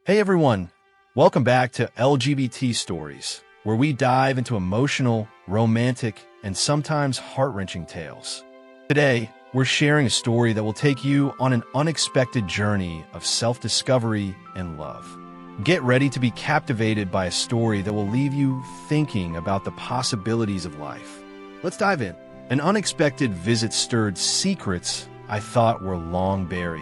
Hey everyone, welcome back to LGBT Stories, where we dive into emotional, romantic, and sometimes heart-wrenching tales. Today, we're sharing a story that will take you on an unexpected journey of self-discovery and love. Get ready to be captivated by a story that will leave you thinking about the possibilities of life. Let's dive in. An unexpected visit stirred secrets I thought were long buried,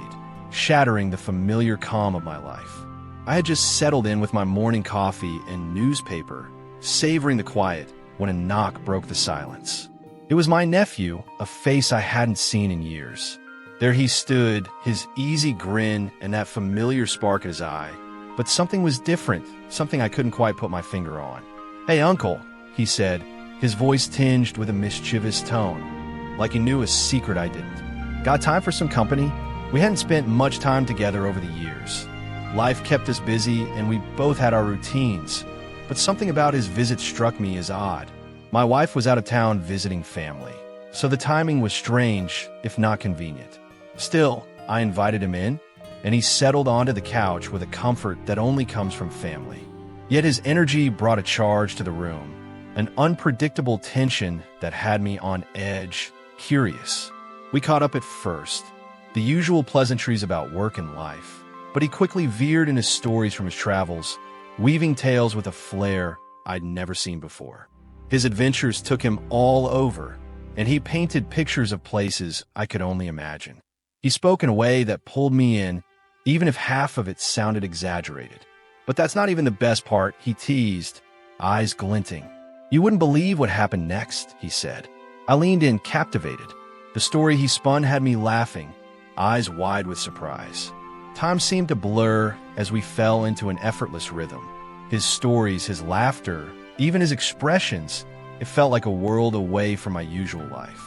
shattering the familiar calm of my life. I had just settled in with my morning coffee and newspaper, savoring the quiet, when a knock broke the silence. It was my nephew, a face I hadn't seen in years. There he stood, his easy grin and that familiar spark in his eye. But something was different, something I couldn't quite put my finger on. "Hey, Uncle," he said, his voice tinged with a mischievous tone, like he knew a secret I didn't. "Got time for some company?" We hadn't spent much time together over the years. Life kept us busy, and we both had our routines, but something about his visit struck me as odd. My wife was out of town visiting family, so the timing was strange, if not convenient. Still, I invited him in, and he settled onto the couch with a comfort that only comes from family. Yet his energy brought a charge to the room, an unpredictable tension that had me on edge, curious. We caught up at first, the usual pleasantries about work and life. But he quickly veered into stories from his travels, weaving tales with a flair I'd never seen before. His adventures took him all over, and he painted pictures of places I could only imagine. He spoke in a way that pulled me in, even if half of it sounded exaggerated. But that's not even the best part, he teased, eyes glinting. "You wouldn't believe what happened next," he said. I leaned in, captivated. The story he spun had me laughing, eyes wide with surprise. Time seemed to blur as we fell into an effortless rhythm. His stories, his laughter, even his expressions, it felt like a world away from my usual life.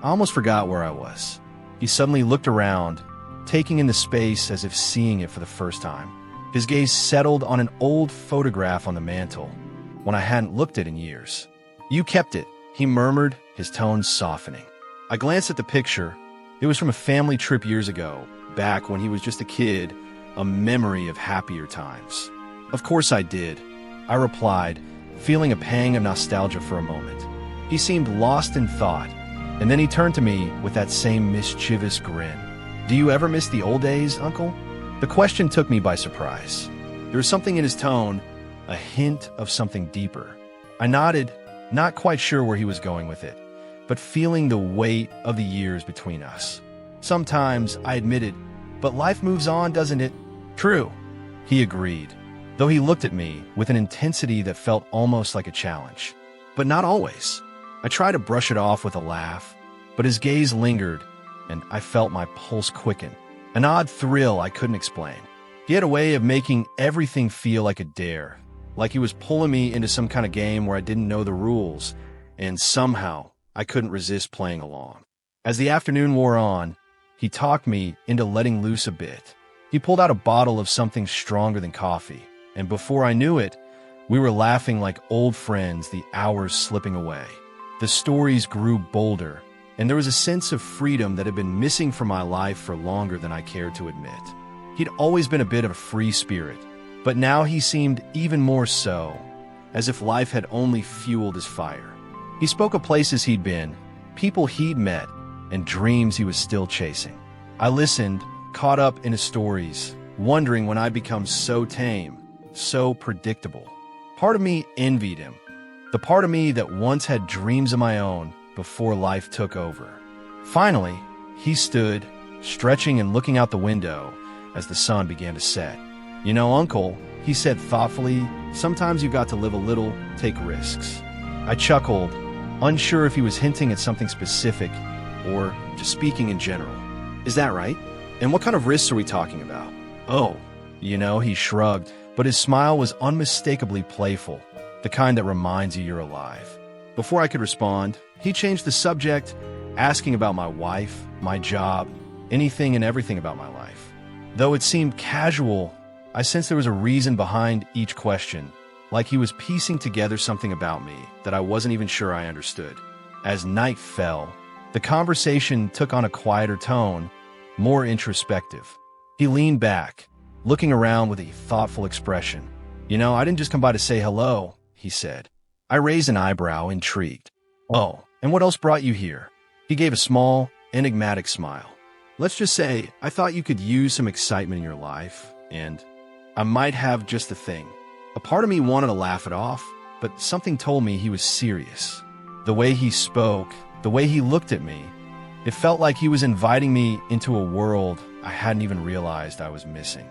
I almost forgot where I was. He suddenly looked around, taking in the space as if seeing it for the first time. His gaze settled on an old photograph on the mantel, one I hadn't looked at in years. "You kept it," he murmured, his tones softening. I glanced at the picture. It was from a family trip years ago, back when he was just a kid, a memory of happier times. "Of course I did," I replied, feeling a pang of nostalgia for a moment. He seemed lost in thought, and then he turned to me with that same mischievous grin. "Do you ever miss the old days, Uncle?" The question took me by surprise. There was something in his tone, a hint of something deeper. I nodded, not quite sure where he was going with it, but feeling the weight of the years between us. "Sometimes," I admitted, "but life moves on, doesn't it?" "True," he agreed, though he looked at me with an intensity that felt almost like a challenge. "But not always." I tried to brush it off with a laugh, but his gaze lingered, and I felt my pulse quicken. An odd thrill I couldn't explain. He had a way of making everything feel like a dare, like he was pulling me into some kind of game where I didn't know the rules, and somehow I couldn't resist playing along. As the afternoon wore on, he talked me into letting loose a bit. He pulled out a bottle of something stronger than coffee, and before I knew it, we were laughing like old friends, the hours slipping away. The stories grew bolder, and there was a sense of freedom that had been missing from my life for longer than I cared to admit. He'd always been a bit of a free spirit, but now he seemed even more so, as if life had only fueled his fire. He spoke of places he'd been, people he'd met, and dreams he was still chasing. I listened, caught up in his stories, wondering when I'd become so tame, so predictable. Part of me envied him, the part of me that once had dreams of my own before life took over. Finally, he stood, stretching and looking out the window as the sun began to set. "You know, Uncle," he said thoughtfully, "sometimes you've got to live a little, take risks." I chuckled, unsure if he was hinting at something specific or just speaking in general. "Is that right? And what kind of risks are we talking about?" "Oh, he shrugged, but his smile was unmistakably playful, the kind that reminds you you're alive. Before I could respond, he changed the subject, asking about my wife, my job, anything and everything about my life. Though it seemed casual, I sensed there was a reason behind each question, like he was piecing together something about me that I wasn't even sure I understood. As night fell, the conversation took on a quieter tone, more introspective. He leaned back, looking around with a thoughtful expression. "You know, I didn't just come by to say hello," he said. I raised an eyebrow, intrigued. "Oh, and what else brought you here?" He gave a small, enigmatic smile. "Let's just say, I thought you could use some excitement in your life, and I might have just the thing." A part of me wanted to laugh it off, but something told me he was serious. The way he spoke, the way he looked at me, it felt like he was inviting me into a world I hadn't even realized I was missing.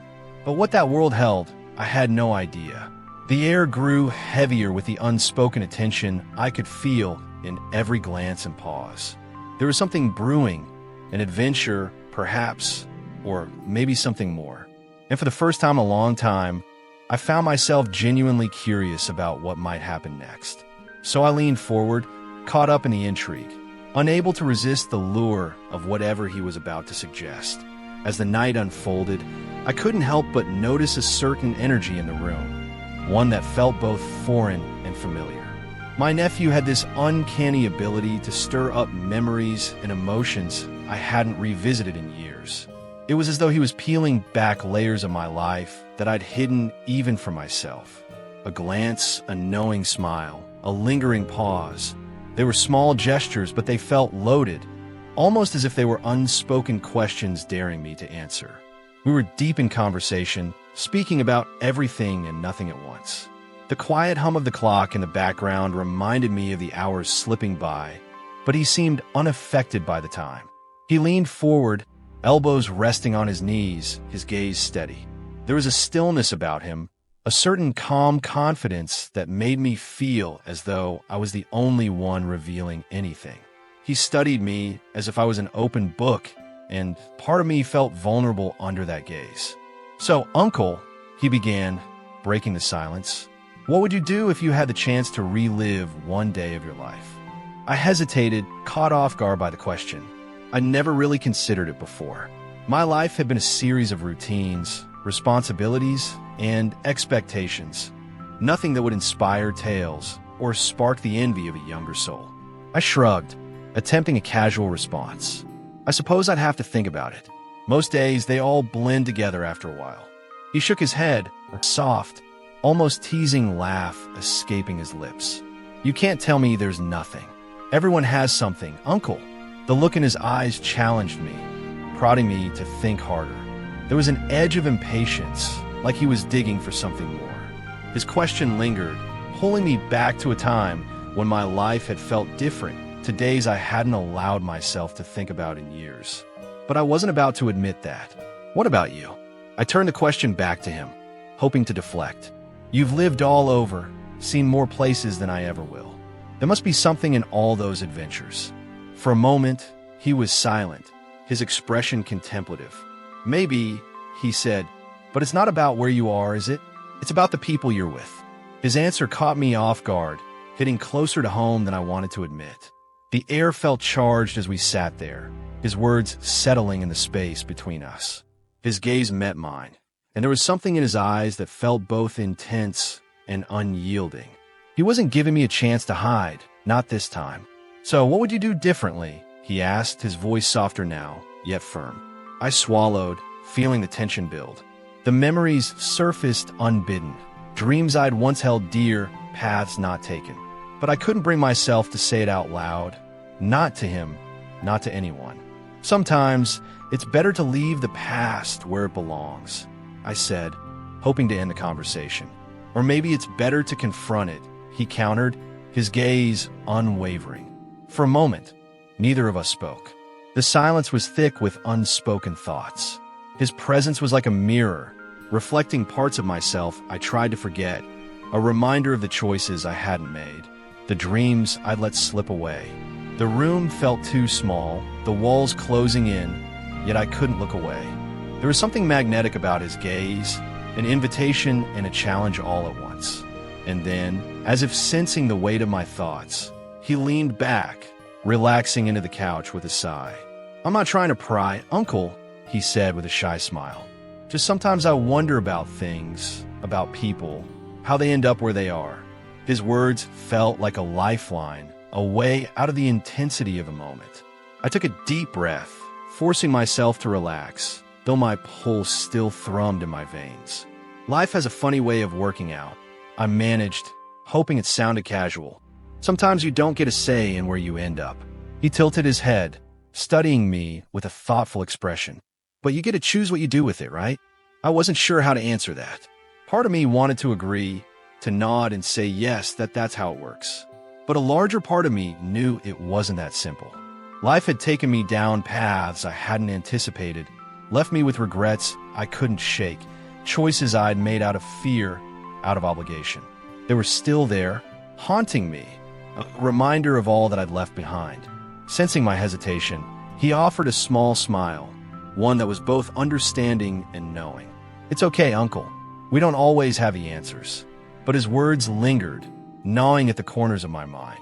But what that world held, I had no idea. The air grew heavier with the unspoken attention I could feel in every glance and pause. There was something brewing, an adventure, perhaps, or maybe something more. And for the first time in a long time, I found myself genuinely curious about what might happen next. So I leaned forward, caught up in the intrigue, unable to resist the lure of whatever he was about to suggest. As the night unfolded, I couldn't help but notice a certain energy in the room, one that felt both foreign and familiar. My nephew had this uncanny ability to stir up memories and emotions I hadn't revisited in years. It was as though he was peeling back layers of my life that I'd hidden even from myself. A glance, a knowing smile, a lingering pause. They were small gestures, but they felt loaded, almost as if they were unspoken questions daring me to answer. We were deep in conversation, speaking about everything and nothing at once. The quiet hum of the clock in the background reminded me of the hours slipping by, but he seemed unaffected by the time. He leaned forward, elbows resting on his knees, his gaze steady. There was a stillness about him, a certain calm confidence that made me feel as though I was the only one revealing anything. He studied me as if I was an open book, and part of me felt vulnerable under that gaze. "So, Uncle," he began, breaking the silence, "what would you do if you had the chance to relive one day of your life?" I hesitated, caught off guard by the question. I'd never really considered it before. My life had been a series of routines, responsibilities, and expectations. Nothing that would inspire tales or spark the envy of a younger soul. I shrugged, attempting a casual response. I suppose I'd have to think about it. Most days, they all blend together after a while. He shook his head, a soft, almost teasing laugh escaping his lips. "You can't tell me there's nothing. Everyone has something, Uncle." The look in his eyes challenged me, prodding me to think harder. There was an edge of impatience, like he was digging for something more. His question lingered, pulling me back to a time when my life had felt different, to days I hadn't allowed myself to think about in years. But I wasn't about to admit that. "What about you?" I turned the question back to him, hoping to deflect. "You've lived all over, seen more places than I ever will. There must be something in all those adventures." For a moment, he was silent, his expression contemplative. "Maybe," he said, "but it's not about where you are, is it? It's about the people you're with." His answer caught me off guard, hitting closer to home than I wanted to admit. The air felt charged as we sat there, his words settling in the space between us. His gaze met mine, and there was something in his eyes that felt both intense and unyielding. He wasn't giving me a chance to hide, not this time. "So what would you do differently?" he asked, his voice softer now, yet firm. I swallowed, feeling the tension build. The memories surfaced unbidden, dreams I'd once held dear, paths not taken. But I couldn't bring myself to say it out loud, not to him, not to anyone. "Sometimes it's better to leave the past where it belongs," I said, hoping to end the conversation. "Or maybe it's better to confront it," he countered, his gaze unwavering. For a moment, neither of us spoke. The silence was thick with unspoken thoughts. His presence was like a mirror, reflecting parts of myself I tried to forget, a reminder of the choices I hadn't made, the dreams I'd let slip away. The room felt too small, the walls closing in, yet I couldn't look away. There was something magnetic about his gaze, an invitation and a challenge all at once. And then, as if sensing the weight of my thoughts, he leaned back, relaxing into the couch with a sigh. "I'm not trying to pry, Uncle," he said with a shy smile. "Just sometimes I wonder about things, about people, how they end up where they are." His words felt like a lifeline, a way out of the intensity of a moment. I took a deep breath, forcing myself to relax, though my pulse still thrummed in my veins. Life has a funny way of working out. I managed, hoping it sounded casual. Sometimes you don't get a say in where you end up. He tilted his head, studying me with a thoughtful expression. But you get to choose what you do with it, right? I wasn't sure how to answer that. Part of me wanted to agree, to nod and say yes, that's how it works. But a larger part of me knew it wasn't that simple. Life had taken me down paths I hadn't anticipated, left me with regrets I couldn't shake, choices I'd made out of fear, out of obligation. They were still there, haunting me, a reminder of all that I'd left behind. Sensing my hesitation, he offered a small smile, one that was both understanding and knowing. "It's okay, Uncle. We don't always have the answers." But his words lingered, gnawing at the corners of my mind.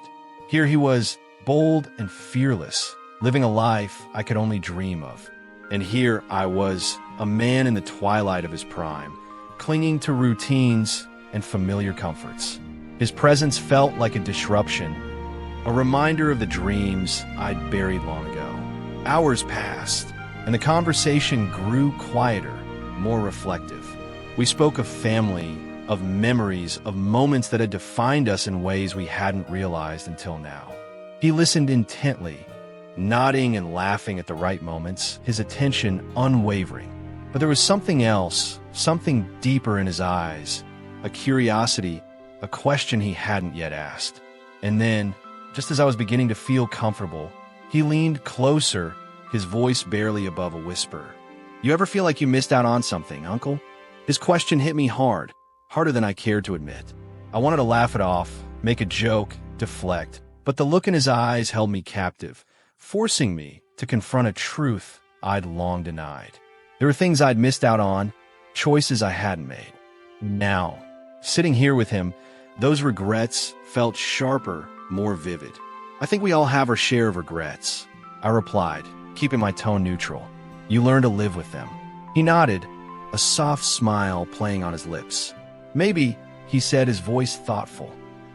Here he was, bold and fearless, living a life I could only dream of. And here I was, a man in the twilight of his prime, clinging to routines and familiar comforts. His presence felt like a disruption, a reminder of the dreams I'd buried long ago. Hours passed, and the conversation grew quieter, more reflective. We spoke of family, of memories, of moments that had defined us in ways we hadn't realized until now. He listened intently, nodding and laughing at the right moments, his attention unwavering. But there was something else, something deeper in his eyes, a curiosity, a question he hadn't yet asked. And then, just as I was beginning to feel comfortable, he leaned closer, his voice barely above a whisper. "You ever feel like you missed out on something, Uncle?" His question hit me hard, harder than I cared to admit. I wanted to laugh it off, make a joke, deflect, but the look in his eyes held me captive, forcing me to confront a truth I'd long denied. There were things I'd missed out on, choices I hadn't made. Now, sitting here with him, those regrets felt sharper, more vivid. "I think we all have our share of regrets," I replied, keeping my tone neutral. "You learn to live with them." He nodded, a soft smile playing on his lips. "Maybe," he said, his voice thoughtful,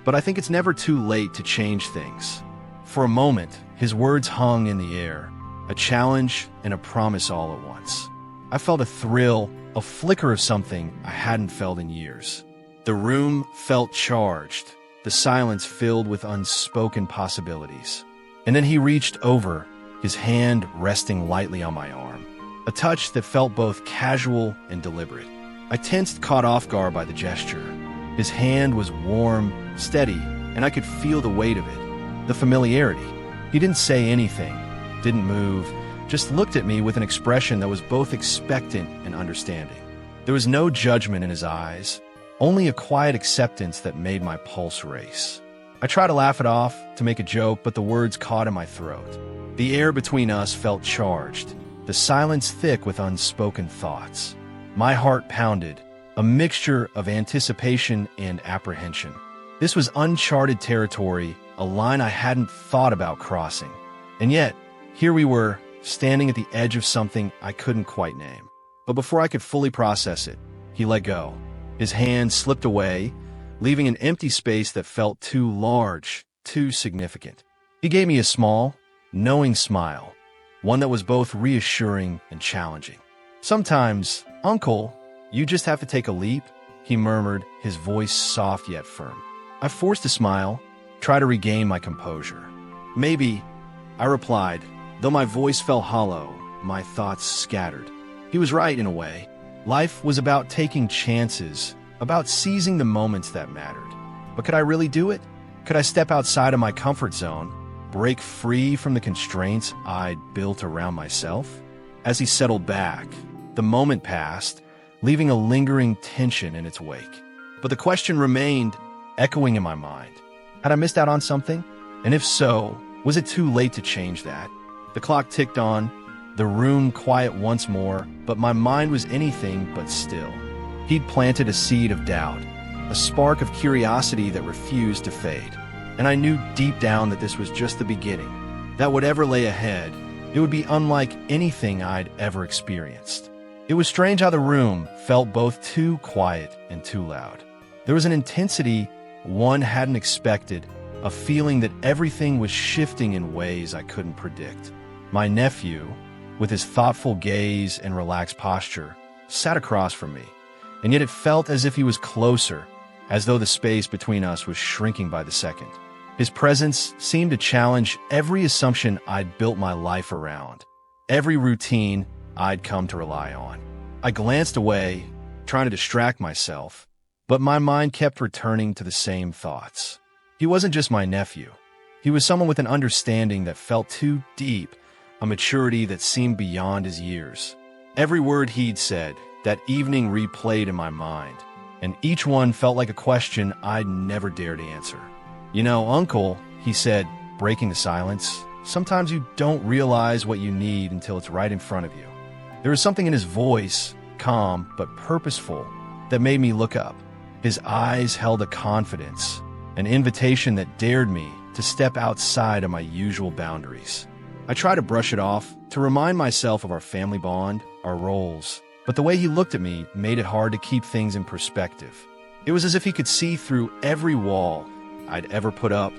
"but I think it's never too late to change things." For a moment, his words hung in the air, a challenge and a promise all at once. I felt a thrill, a flicker of something I hadn't felt in years. The room felt charged, the silence filled with unspoken possibilities. And then he reached over, his hand resting lightly on my arm, a touch that felt both casual and deliberate. I tensed, caught off guard by the gesture. His hand was warm, steady, and I could feel the weight of it, the familiarity. He didn't say anything, didn't move, just looked at me with an expression that was both expectant and understanding. There was no judgment in his eyes, only a quiet acceptance that made my pulse race. I tried to laugh it off, to make a joke, but the words caught in my throat. The air between us felt charged, the silence thick with unspoken thoughts. My heart pounded, a mixture of anticipation and apprehension. This was uncharted territory, a line I hadn't thought about crossing. And yet, here we were, standing at the edge of something I couldn't quite name. But before I could fully process it, he let go. His hand slipped away, leaving an empty space that felt too large, too significant. He gave me a small, knowing smile, one that was both reassuring and challenging. "Sometimes, Uncle, you just have to take a leap," he murmured, his voice soft yet firm. I forced a smile, tried to regain my composure. "Maybe," I replied, though my voice fell hollow, my thoughts scattered. He was right in a way. Life was about taking chances, about seizing the moments that mattered. But could I really do it? Could I step outside of my comfort zone, break free from the constraints I'd built around myself? As he settled back, the moment passed, leaving a lingering tension in its wake. But the question remained, echoing in my mind. Had I missed out on something? And if so, was it too late to change that? The clock ticked on, the room quiet once more, but my mind was anything but still. He'd planted a seed of doubt, a spark of curiosity that refused to fade. And I knew deep down that this was just the beginning, that whatever lay ahead, it would be unlike anything I'd ever experienced. It was strange how the room felt both too quiet and too loud. There was an intensity one hadn't expected, a feeling that everything was shifting in ways I couldn't predict. My nephew, with his thoughtful gaze and relaxed posture, sat across from me, and yet it felt as if he was closer, as though the space between us was shrinking by the second. His presence seemed to challenge every assumption I'd built my life around, every routine I'd come to rely on. I glanced away, trying to distract myself, but my mind kept returning to the same thoughts. He wasn't just my nephew. He was someone with an understanding that felt too deep, a maturity that seemed beyond his years. Every word he'd said that evening replayed in my mind, and each one felt like a question I'd never dared answer. "You know, Uncle," he said, breaking the silence, "sometimes you don't realize what you need until it's right in front of you." There was something in his voice, calm but purposeful, that made me look up. His eyes held a confidence, an invitation that dared me to step outside of my usual boundaries. I tried to brush it off, to remind myself of our family bond, our roles, but the way he looked at me made it hard to keep things in perspective. It was as if he could see through every wall I'd ever put up,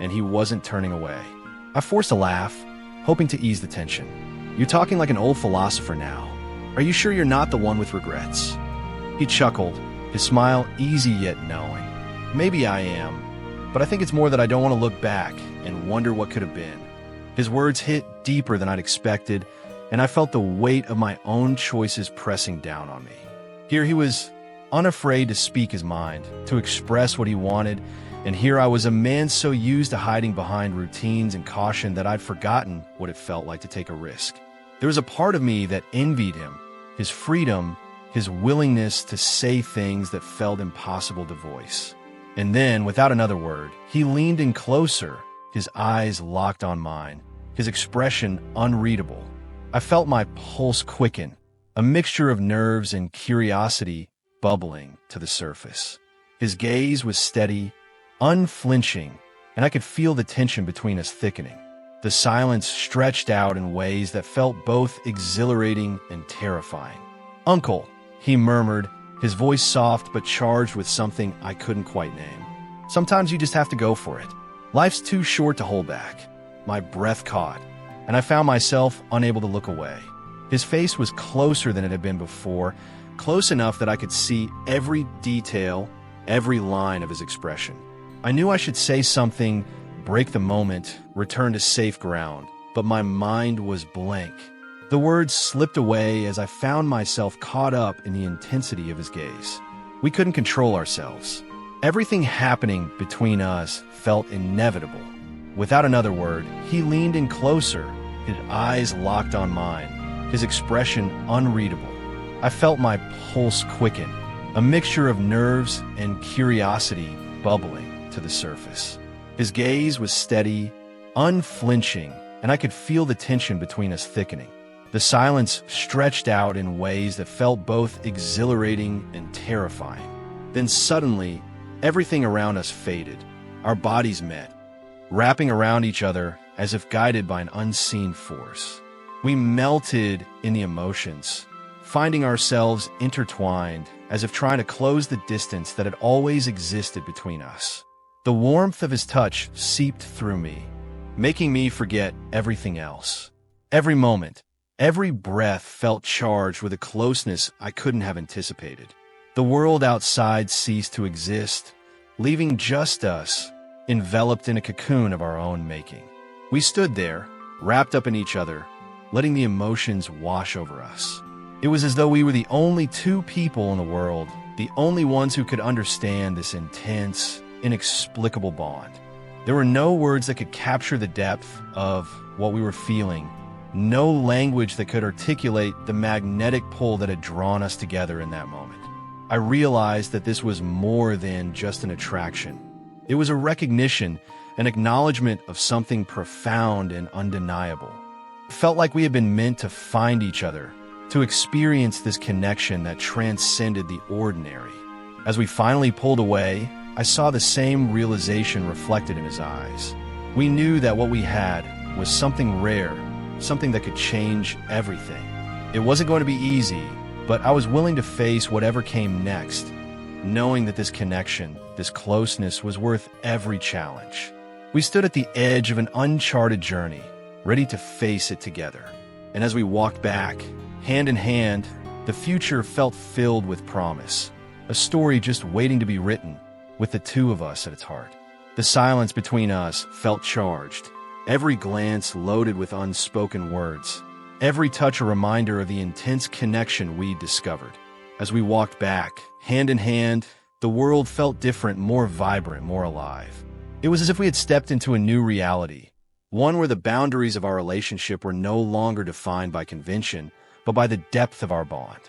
and he wasn't turning away. I forced a laugh, hoping to ease the tension. "You're talking like an old philosopher now. Are you sure you're not the one with regrets?" He chuckled, his smile easy yet knowing. "Maybe I am, but I think it's more that I don't want to look back and wonder what could have been." His words hit deeper than I'd expected, and I felt the weight of my own choices pressing down on me. Here he was, unafraid to speak his mind, to express what he wanted, and here I was, a man so used to hiding behind routines and caution that I'd forgotten what it felt like to take a risk. There was a part of me that envied him, his freedom, his willingness to say things that felt impossible to voice. And then, without another word, he leaned in closer, his eyes locked on mine, his expression unreadable. I felt my pulse quicken, a mixture of nerves and curiosity bubbling to the surface. His gaze was steady, unflinching, and I could feel the tension between us thickening. The silence stretched out in ways that felt both exhilarating and terrifying. "Uncle," he murmured, his voice soft but charged with something I couldn't quite name. "Sometimes you just have to go for it. Life's too short to hold back." My breath caught, and I found myself unable to look away. His face was closer than it had been before, close enough that I could see every detail, every line of his expression. I knew I should say something, break the moment, return to safe ground, but my mind was blank. The words slipped away as I found myself caught up in the intensity of his gaze. We couldn't control ourselves. Everything happening between us felt inevitable. Without another word, he leaned in closer, his eyes locked on mine, his expression unreadable. I felt my pulse quicken, a mixture of nerves and curiosity bubbling to the surface. His gaze was steady, unflinching, and I could feel the tension between us thickening. The silence stretched out in ways that felt both exhilarating and terrifying. Then suddenly, everything around us faded. Our bodies met, wrapping around each other as if guided by an unseen force. We melted in the emotions, finding ourselves intertwined as if trying to close the distance that had always existed between us. The warmth of his touch seeped through me, making me forget everything else. Every moment, every breath felt charged with a closeness I couldn't have anticipated. The world outside ceased to exist, leaving just us, enveloped in a cocoon of our own making. We stood there, wrapped up in each other, letting the emotions wash over us. It was as though we were the only two people in the world, the only ones who could understand this intense, inexplicable bond. There were no words that could capture the depth of what we were feeling, no language that could articulate the magnetic pull that had drawn us together in that moment. I realized that this was more than just an attraction. It was a recognition, an acknowledgement of something profound and undeniable. It felt like we had been meant to find each other, to experience this connection that transcended the ordinary. As we finally pulled away, I saw the same realization reflected in his eyes. We knew that what we had was something rare, something that could change everything. It wasn't going to be easy, but I was willing to face whatever came next, knowing that this connection, this closeness, was worth every challenge. We stood at the edge of an uncharted journey, ready to face it together. And as we walked back, hand in hand, the future felt filled with promise. A story just waiting to be written, with the two of us at its heart. The silence between us felt charged, every glance loaded with unspoken words, every touch a reminder of the intense connection we'd discovered. As we walked back, hand in hand, the world felt different, more vibrant, more alive. It was as if we had stepped into a new reality, one where the boundaries of our relationship were no longer defined by convention, but by the depth of our bond.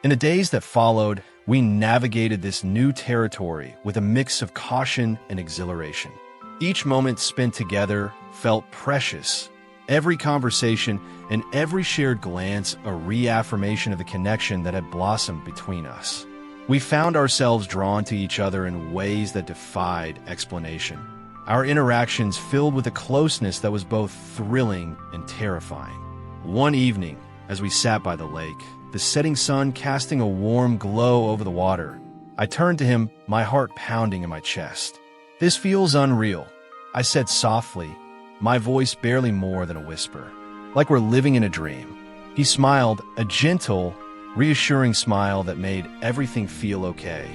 In the days that followed, we navigated this new territory with a mix of caution and exhilaration. Each moment spent together felt precious. Every conversation and every shared glance a reaffirmation of the connection that had blossomed between us. We found ourselves drawn to each other in ways that defied explanation. Our interactions filled with a closeness that was both thrilling and terrifying. One evening, as we sat by the lake, the setting sun casting a warm glow over the water, I turned to him, my heart pounding in my chest. "This feels unreal," I said softly, my voice barely more than a whisper. "Like we're living in a dream." He smiled, a gentle, reassuring smile that made everything feel okay.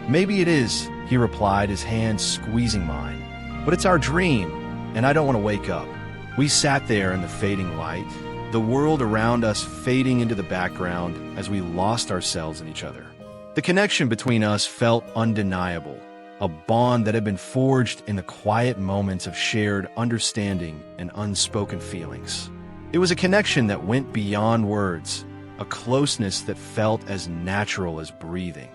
"Maybe it is," he replied, his hand squeezing mine. "But it's our dream, and I don't want to wake up." We sat there in the fading light, the world around us fading into the background as we lost ourselves in each other. The connection between us felt undeniable, a bond that had been forged in the quiet moments of shared understanding and unspoken feelings. It was a connection that went beyond words, a closeness that felt as natural as breathing.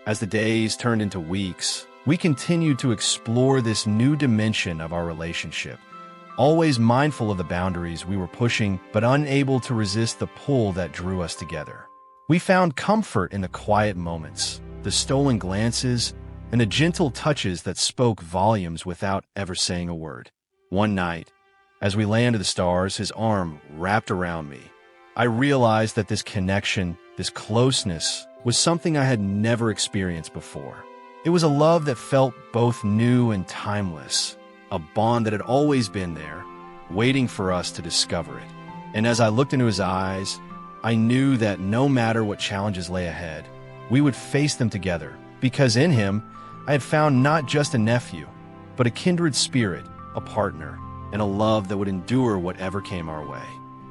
As the days turned into weeks, we continued to explore this new dimension of our relationship, always mindful of the boundaries we were pushing, but unable to resist the pull that drew us together. We found comfort in the quiet moments, the stolen glances, and the gentle touches that spoke volumes without ever saying a word. One night, as we lay under the stars, his arm wrapped around me, I realized that this connection, this closeness, was something I had never experienced before. It was a love that felt both new and timeless, a bond that had always been there, waiting for us to discover it. And as I looked into his eyes, I knew that no matter what challenges lay ahead, we would face them together, because in him, I had found not just a nephew, but a kindred spirit, a partner, and a love that would endure whatever came our way.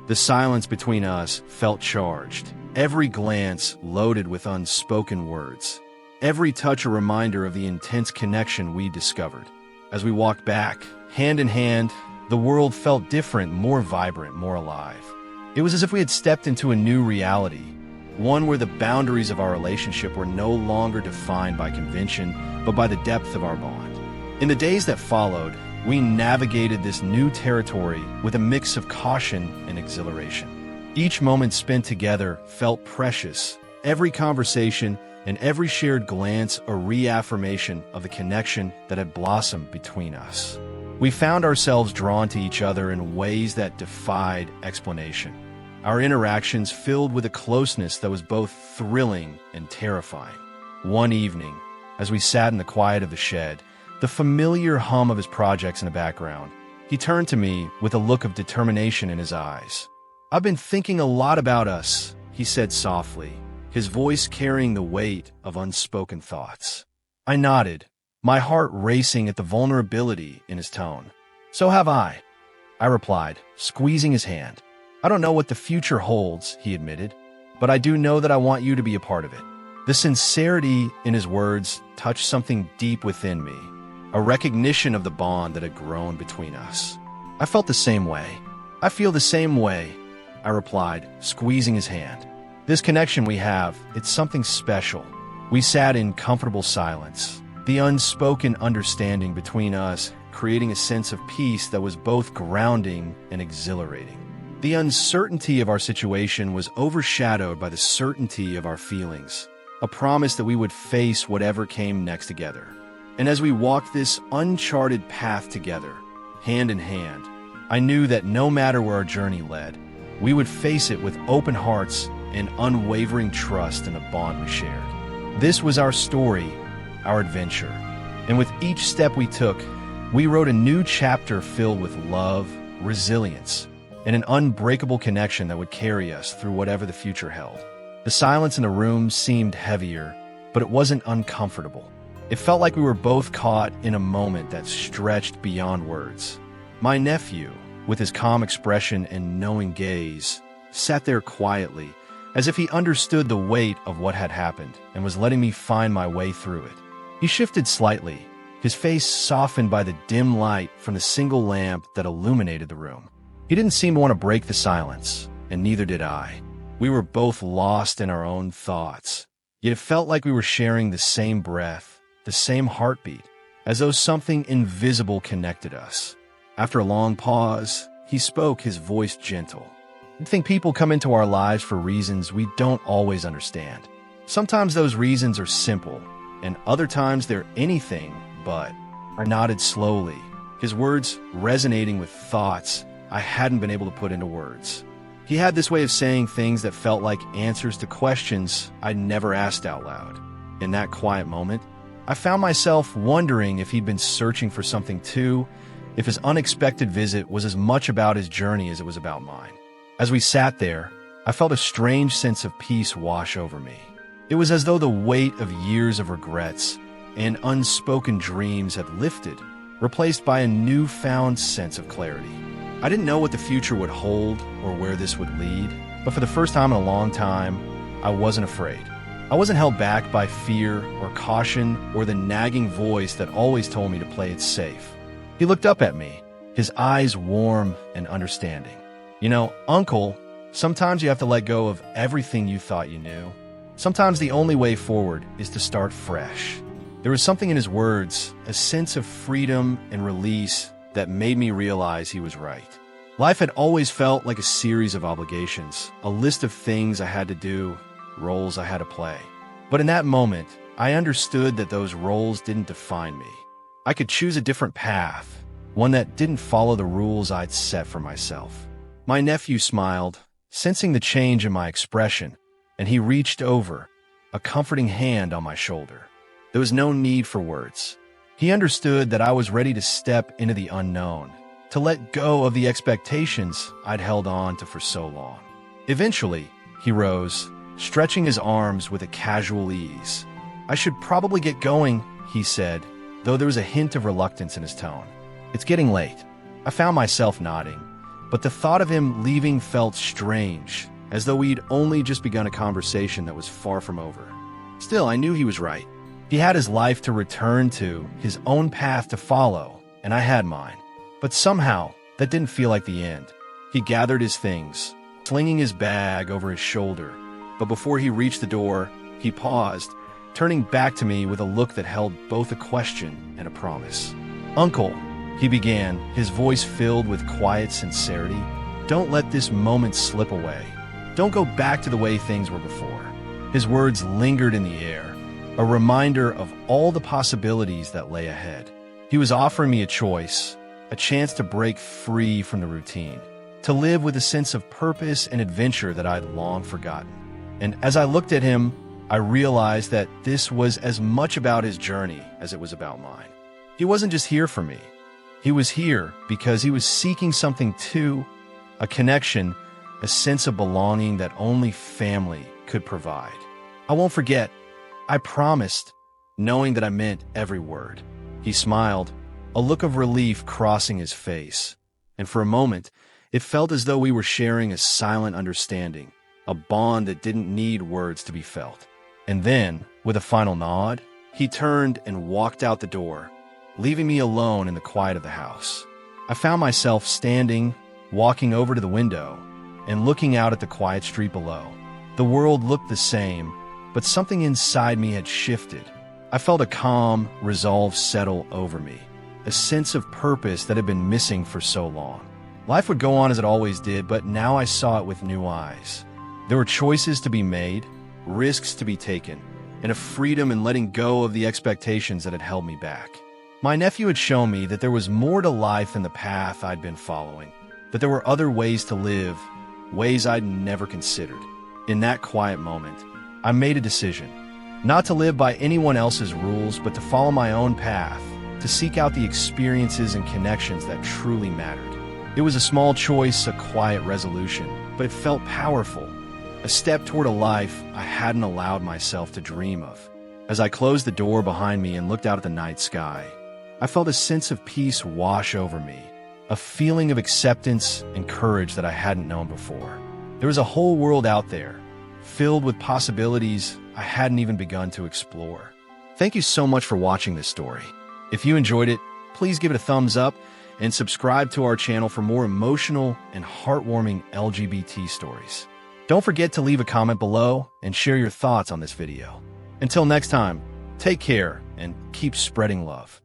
The silence between us felt charged, every glance loaded with unspoken words, every touch a reminder of the intense connection we discovered. As we walked back, hand in hand, the world felt different, more vibrant, more alive. It was as if we had stepped into a new reality, one where the boundaries of our relationship were no longer defined by convention, but by the depth of our bond. In the days that followed, we navigated this new territory with a mix of caution and exhilaration. Each moment spent together felt precious, every conversation and every shared glance a reaffirmation of the connection that had blossomed between us. We found ourselves drawn to each other in ways that defied explanation. Our interactions filled with a closeness that was both thrilling and terrifying. One evening, as we sat in the quiet of the shed, the familiar hum of his projects in the background, he turned to me with a look of determination in his eyes. "I've been thinking a lot about us," he said softly, his voice carrying the weight of unspoken thoughts. I nodded, my heart racing at the vulnerability in his tone. "So have I replied, squeezing his hand. "I don't know what the future holds," he admitted, "but I do know that I want you to be a part of it." The sincerity in his words touched something deep within me, a recognition of the bond that had grown between us. "I felt the same way. I feel the same way," I replied, squeezing his hand. "This connection we have, it's something special." We sat in comfortable silence, the unspoken understanding between us creating a sense of peace that was both grounding and exhilarating. The uncertainty of our situation was overshadowed by the certainty of our feelings, a promise that we would face whatever came next together. And as we walked this uncharted path together, hand in hand, I knew that no matter where our journey led, we would face it with open hearts and unwavering trust in the bond we shared. This was our story, our adventure. And with each step we took, we wrote a new chapter filled with love, resilience, and an unbreakable connection that would carry us through whatever the future held. The silence in the room seemed heavier, but it wasn't uncomfortable. It felt like we were both caught in a moment that stretched beyond words. My nephew, with his calm expression and knowing gaze, sat there quietly, as if he understood the weight of what had happened and was letting me find my way through it. He shifted slightly, his face softened by the dim light from the single lamp that illuminated the room. He didn't seem to want to break the silence, and neither did I. We were both lost in our own thoughts, yet it felt like we were sharing the same breath, the same heartbeat, as though something invisible connected us. After a long pause, he spoke, his voice gentle. I think people come into our lives for reasons we don't always understand. Sometimes those reasons are simple, and other times they're anything but. I nodded slowly, his words resonating with thoughts I hadn't been able to put into words. He had this way of saying things that felt like answers to questions I'd never asked out loud. In that quiet moment, I found myself wondering if he'd been searching for something too, if his unexpected visit was as much about his journey as it was about mine. As we sat there, I felt a strange sense of peace wash over me. It was as though the weight of years of regrets and unspoken dreams had lifted, replaced by a newfound sense of clarity. I didn't know what the future would hold or where this would lead, but for the first time in a long time, I wasn't afraid. I wasn't held back by fear or caution or the nagging voice that always told me to play it safe. He looked up at me, his eyes warm and understanding. You know, Uncle, sometimes you have to let go of everything you thought you knew. Sometimes the only way forward is to start fresh. There was something in his words, a sense of freedom and release that made me realize he was right. Life had always felt like a series of obligations, a list of things I had to do, roles I had to play. But in that moment, I understood that those roles didn't define me. I could choose a different path, one that didn't follow the rules I'd set for myself. My nephew smiled, sensing the change in my expression, and he reached over, a comforting hand on my shoulder. There was no need for words. He understood that I was ready to step into the unknown, to let go of the expectations I'd held on to for so long. Eventually, he rose, stretching his arms with a casual ease. I should probably get going, he said, though there was a hint of reluctance in his tone. It's getting late. I found myself nodding, but the thought of him leaving felt strange, as though we'd only just begun a conversation that was far from over. Still, I knew he was right. He had his life to return to, his own path to follow, and I had mine. But somehow, that didn't feel like the end. He gathered his things, slinging his bag over his shoulder. But before he reached the door, he paused, turning back to me with a look that held both a question and a promise. "Uncle," he began, his voice filled with quiet sincerity, "don't let this moment slip away. Don't go back to the way things were before." His words lingered in the air, a reminder of all the possibilities that lay ahead. He was offering me a choice, a chance to break free from the routine, to live with a sense of purpose and adventure that I'd long forgotten. And as I looked at him, I realized that this was as much about his journey as it was about mine. He wasn't just here for me. He was here because he was seeking something too, a connection, a sense of belonging that only family could provide. "I won't forget," I promised, knowing that I meant every word. He smiled, a look of relief crossing his face, and for a moment, it felt as though we were sharing a silent understanding, a bond that didn't need words to be felt. And then, with a final nod, he turned and walked out the door, leaving me alone in the quiet of the house. I found myself standing, walking over to the window, and looking out at the quiet street below. The world looked the same, but something inside me had shifted. I felt a calm resolve settle over me, a sense of purpose that had been missing for so long. Life would go on as it always did, but now I saw it with new eyes. There were choices to be made, risks to be taken, and a freedom in letting go of the expectations that had held me back. My nephew had shown me that there was more to life than the path I'd been following, that there were other ways to live, ways I'd never considered. In that quiet moment, I made a decision, not to live by anyone else's rules, but to follow my own path, to seek out the experiences and connections that truly mattered. It was a small choice, a quiet resolution, but it felt powerful. A step toward a life I hadn't allowed myself to dream of. As I closed the door behind me and looked out at the night sky, I felt a sense of peace wash over me, a feeling of acceptance and courage that I hadn't known before. There was a whole world out there, filled with possibilities I hadn't even begun to explore. Thank you so much for watching this story. If you enjoyed it, please give it a thumbs up and subscribe to our channel for more emotional and heartwarming LGBT stories. Don't forget to leave a comment below and share your thoughts on this video. Until next time, take care and keep spreading love.